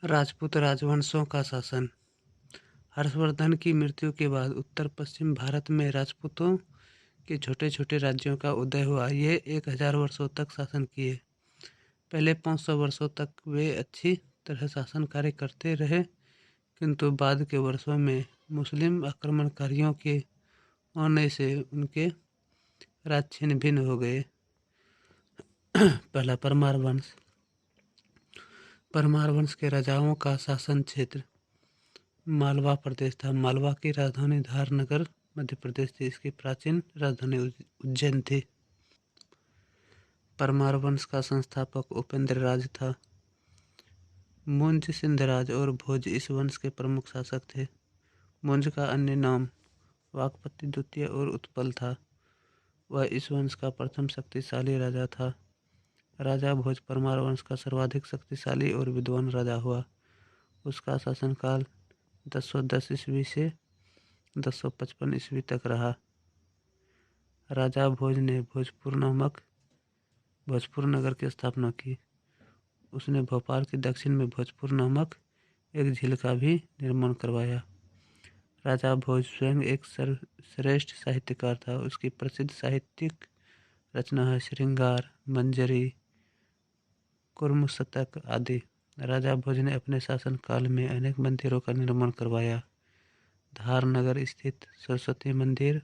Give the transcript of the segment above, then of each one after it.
राजपूत राजवंशों का शासन। हर्षवर्धन की मृत्यु के बाद उत्तर पश्चिम भारत में राजपूतों के छोटे छोटे राज्यों का उदय हुआ। ये 1000 वर्षों तक शासन किए। पहले 500 वर्षों तक वे अच्छी तरह शासन कार्य करते रहे, किंतु बाद के वर्षों में मुस्लिम आक्रमणकारियों के आने से उनके राज छिन्न भिन्न हो गए। पहला परमार वंश। परमार वंश के राजाओं का शासन क्षेत्र मालवा प्रदेश था। मालवा की राजधानी धारनगर मध्य प्रदेश थी। इसकी प्राचीन राजधानी उज्जैन थी। परमार वंश का संस्थापक उपेंद्र राज था। मुंज, सिंधराज और भोज इस वंश के प्रमुख शासक थे। मुंज का अन्य नाम वाकपति द्वितीय और उत्पल था। वह इस वंश का प्रथम शक्तिशाली राजा था। राजा भोज परमार वंश का सर्वाधिक शक्तिशाली और विद्वान राजा हुआ। उसका शासनकाल 1010 ईस्वी से 1055 ईस्वी तक रहा। राजा भोज ने भोजपुर नगर की स्थापना की। उसने भोपाल के दक्षिण में भोजपुर नामक एक झील का भी निर्माण करवाया। राजा भोज स्वयं एक श्रेष्ठ साहित्यकार था। उसकी प्रसिद्ध साहित्यिक रचना है श्रृंगार, मंजरी, कुर्मशतक आदि। राजा भोज ने अपने शासनकाल में अनेक मंदिरों का निर्माण करवाया। धारनगर स्थित सरस्वती मंदिर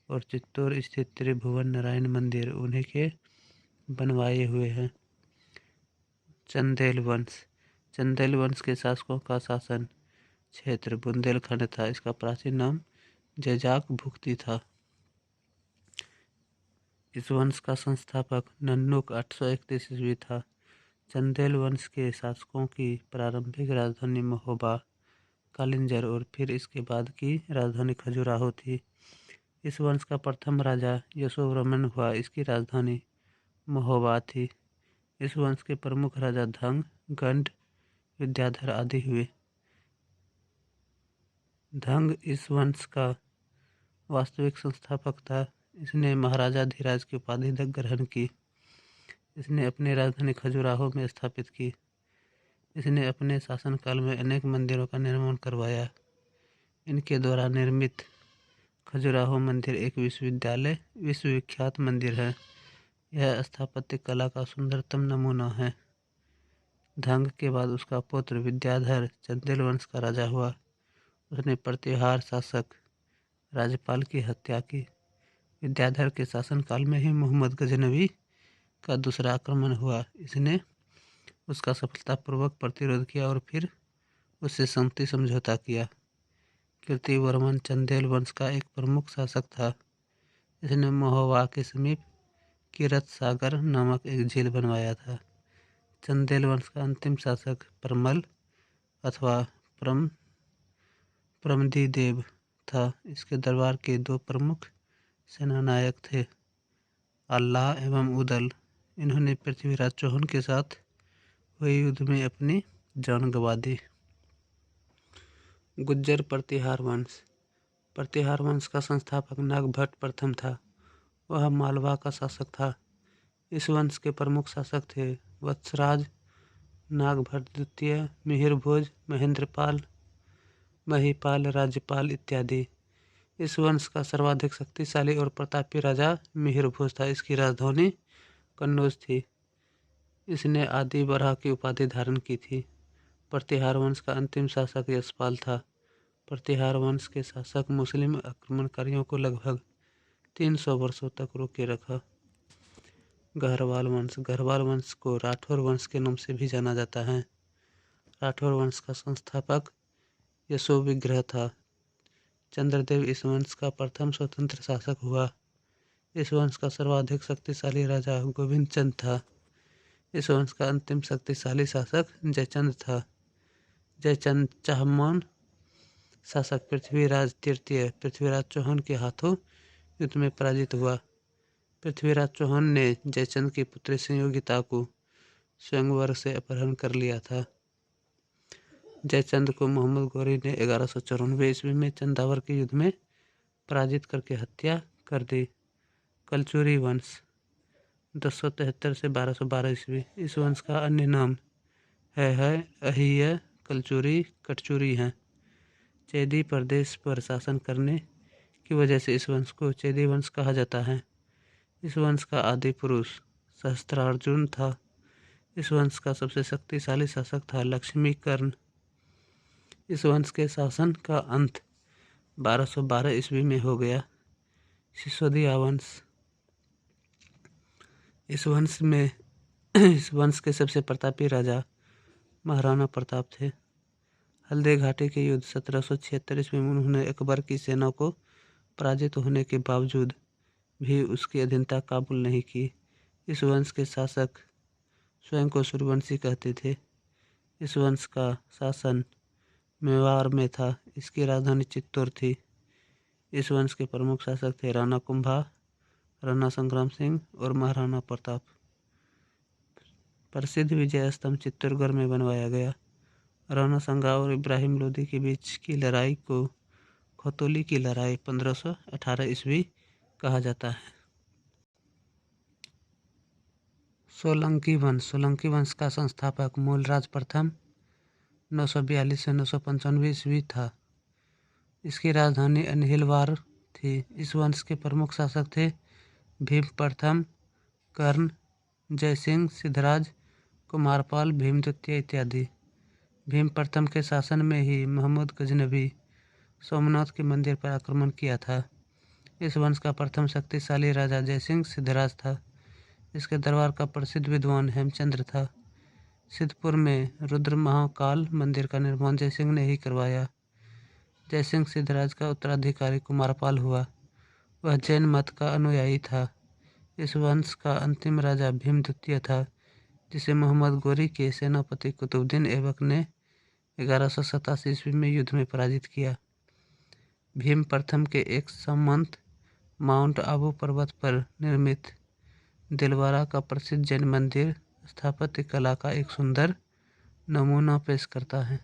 और चित्तौड़ स्थित त्रिभुवन नारायण मंदिर उन्हीं के बनवाए हुए हैं। चंदेल वंश। चंदेल वंश के शासकों का शासन क्षेत्र बुंदेलखंड था। इसका प्राचीन नाम जैजाक भुक्ती था। इस वंश का संस्थापक नन्नुक 831 ईस्वी था। चंदेल वंश के शासकों की प्रारंभिक राजधानी महोबा, कालिंजर और फिर इसके बाद की राजधानी खजुराहो थी। इस वंश का प्रथम राजा यशोवर्मन हुआ। इसकी राजधानी महोबा थी। इस वंश के प्रमुख राजा धंग, गंड, विद्याधर आदि हुए। धंग इस वंश का वास्तविक संस्थापक था। इसने महाराजा धीराज की उपाधि ग्रहण की। इसने अपनी राजधानी खजुराहो में स्थापित की। इसने अपने शासनकाल में अनेक मंदिरों का निर्माण करवाया। इनके द्वारा निर्मित खजुराहो मंदिर एक विश्वविख्यात मंदिर है। यह स्थापत्य कला का सुंदरतम नमूना है। धंग के बाद उसका पुत्र विद्याधर चंदेल वंश का राजा हुआ। उसने प्रतिहार शासक राज्यपाल की हत्या की। विद्याधर के शासनकाल में ही मोहम्मद गजनवी का दूसरा आक्रमण हुआ। इसने उसका सफलतापूर्वक प्रतिरोध किया और फिर उससे शांति समझौता किया। कीर्तिवर्मन चंदेल वंश का एक प्रमुख शासक था। इसने महोबा के समीप किरत सागर नामक एक झील बनवाया था। चंदेल वंश का अंतिम शासक परमल अथवा प्रमदीदेव था। इसके दरबार के दो प्रमुख सेनानायक थे, अल्लाह एवं उदल। इन्होंने पृथ्वीराज चौहान के साथ हुए युद्ध में अपनी जान गंवा दी। गुज्जर प्रतिहार वंश। प्रतिहार वंश का संस्थापक नागभट्ट प्रथम था। वह मालवा का शासक था। इस वंश के प्रमुख शासक थे वत्सराज, नागभट्ट द्वितीय, मिहिरभोज, महेंद्रपाल, महीपाल, राज्यपाल इत्यादि। इस वंश का सर्वाधिक शक्तिशाली और प्रतापी राजा मिहिरभोज था। इसकी राजधानी कन्नौज थी। इसने आदि बरहा की उपाधि धारण की थी। प्रतिहार वंश का अंतिम शासक यशपाल था। प्रतिहार वंश के शासक मुस्लिम आक्रमणकारियों को लगभग 300 वर्षों तक रोके रखा। गहरवाल वंश। गहरवाल वंश को राठौर वंश के नाम से भी जाना जाता है। राठौर वंश का संस्थापक यशोविग्रह था। चंद्रदेव इस वंश का प्रथम स्वतंत्र शासक हुआ। इस वंश का सर्वाधिक शक्तिशाली राजा गोविंद चंद था। इस वंश का अंतिम शक्तिशाली शासक जयचंद था। जयचंद चाहमान शासक पृथ्वीराज तृतीय पृथ्वीराज चौहान के हाथों युद्ध में पराजित हुआ। पृथ्वीराज चौहान ने जयचंद की पुत्री संयोगिता को स्वयंवर से अपहरण कर लिया था। जयचंद को मोहम्मद गौरी ने 1194 ईस्वी में चंदावर के युद्ध में पराजित करके हत्या कर दी। कलचुरी वंश 1073 से 1212 ईस्वी। इस वंश का अन्य नाम है अहिय कलचुरी कटचुरी हैं। चेदी प्रदेश पर शासन करने की वजह से इस वंश को चेदी वंश कहा जाता है। इस वंश का आदि पुरुष सहस्त्रार्जुन था। इस वंश का सबसे शक्तिशाली शासक था लक्ष्मीकर्ण। इस वंश के शासन का अंत 1212 ईस्वी में हो गया। सिसोदिया वंश। इस वंश के सबसे प्रतापी राजा महाराणा प्रताप थे। हल्दी घाटी के युद्ध 1776 ईस्वी में उन्होंने अकबर की सेना को पराजित होने के बावजूद भी उसकी अधीनता काबूल नहीं की। इस वंश के शासक स्वयं को सूर्यवंशी कहते थे। इस वंश का शासन मेवाड़ में था। इसकी राजधानी चित्तौड़ थी। इस वंश के प्रमुख शासक थे राणा कुंभा, राणा संग्राम सिंह और महाराणा प्रताप। प्रसिद्ध विजय स्तंभ चित्तौड़गढ़ में बनवाया गया। राणा संगा और इब्राहिम लोदी के बीच की लड़ाई को खतौली की लड़ाई 1518 ईस्वी कहा जाता है। सोलंकी वंश का संस्थापक मूलराज प्रथम 942 से 995 ईस्वी था। इसकी राजधानी अनहिलवाड़ थी। इस वंश के प्रमुख शासक थे भीम प्रथम, कर्ण, जयसिंह, सिद्धराज, कुमारपाल, भीम द्वितीय इत्यादि। भीम प्रथम के शासन में ही महमूद गजनवी सोमनाथ के मंदिर पर आक्रमण किया था। इस वंश का प्रथम शक्तिशाली राजा जयसिंह सिद्धराज था। इसके दरबार का प्रसिद्ध विद्वान हेमचंद्र था। सिद्धपुर में रुद्र महाकाल मंदिर का निर्माण जयसिंह ने ही करवाया। जयसिंह सिद्धराज का उत्तराधिकारी कुमारपाल हुआ। वह जैन मत का अनुयायी था। इस वंश का अंतिम राजा भीम द्वितीय था, जिसे मोहम्मद गोरी के सेनापति कुतुबुद्दीन ऐबक ने 1187 ईस्वी में युद्ध में पराजित किया। भीम प्रथम के एक सामंत माउंट आबू पर्वत पर निर्मित दिलवारा का प्रसिद्ध जैन मंदिर स्थापत्य कला का एक सुंदर नमूना पेश करता है।